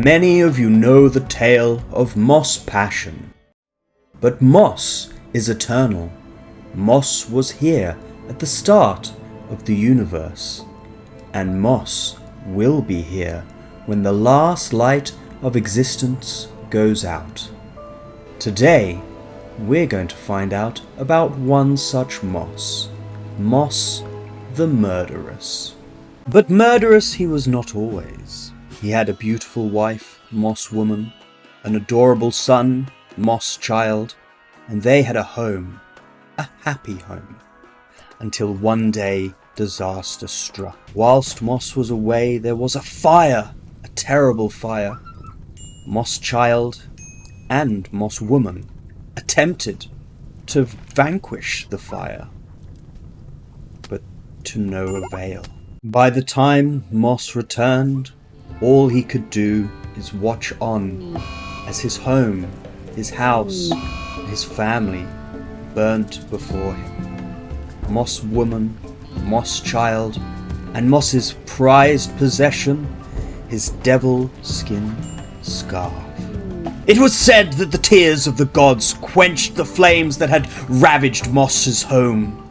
Many of you know the tale of Mos' passion. But Mos is eternal. Mos was here at the start of the universe. And Mos will be here when the last light of existence goes out. Today, we're going to find out about one such Mos. Mos the Murderous. But murderous he was not always. He had a beautiful wife, Mos Woman, an adorable son, Mos Child, and they had a home, a happy home, until one day disaster struck. Whilst Mos was away, there was a fire, a terrible fire. Mos Child and Mos Woman attempted to vanquish the fire, but to no avail. By the time Mos returned, all he could do is watch on as his home, his house, his family burnt before him. Mos Woman, Mos Child, and Mos's prized possession, his devil skin scarf. It was said that the tears of the gods quenched the flames that had ravaged Mos's home.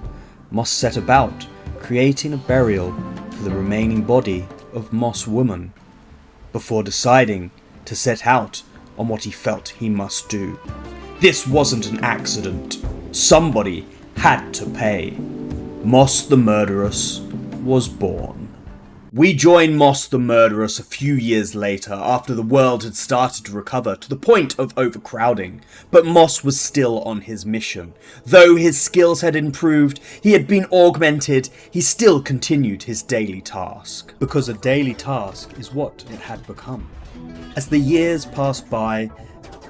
Mos set about creating a burial for the remaining body of Mos Woman, before deciding to set out on what he felt he must do. This wasn't an accident. Somebody had to pay. Mos the Murderous was born. We join Mos the Murderous a few years later, after the world had started to recover to the point of overcrowding, but Mos was still on his mission. Though his skills had improved, he had been augmented, he still continued his daily task. Because a daily task is what it had become. As the years passed by,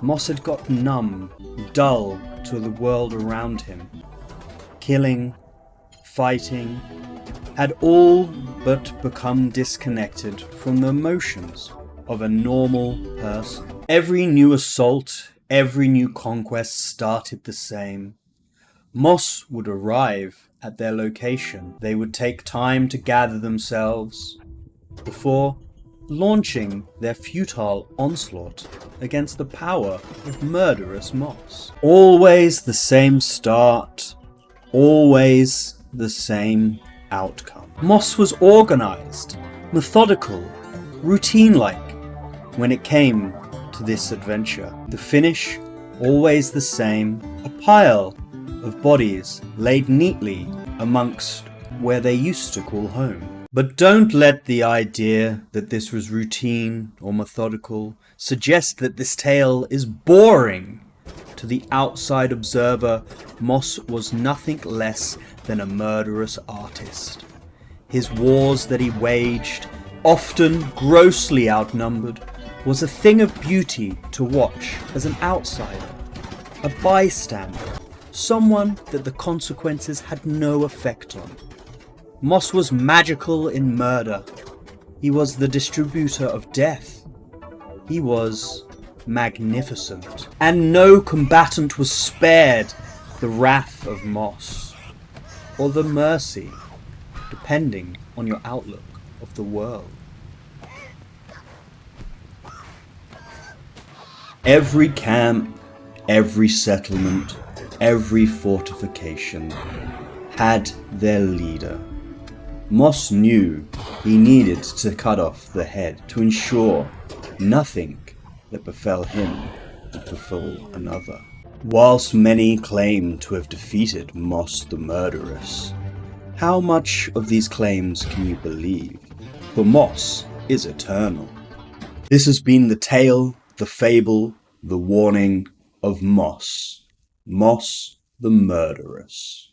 Mos had got numb, dull to the world around him. Killing, fighting, had all but become disconnected from the emotions of a normal person. Every new assault, every new conquest started the same. Mos would arrive at their location. They would take time to gather themselves before launching their futile onslaught against the power of murderous Mos. Always the same start, always the same outcome. Mos was organized, methodical, routine-like when it came to this adventure. The finish, always the same, a pile of bodies laid neatly amongst where they used to call home. But don't let the idea that this was routine or methodical suggest that this tale is boring. To the outside observer, Mos was nothing less than a murderous artist. His wars that he waged, often grossly outnumbered, was a thing of beauty to watch as an outsider, a bystander, someone that the consequences had no effect on. Mos was magical in murder. He was the distributor of death. He was magnificent. And no combatant was spared the wrath of Mos, or the mercy, depending on your outlook of the world. Every camp, every settlement, every fortification had their leader. Mos knew he needed to cut off the head to ensure nothing that befell him would befall another. Whilst many claim to have defeated Mos the Murderous, how much of these claims can you believe? For Mos is eternal. This has been the tale, the fable, the warning of Mos. Mos the Murderous.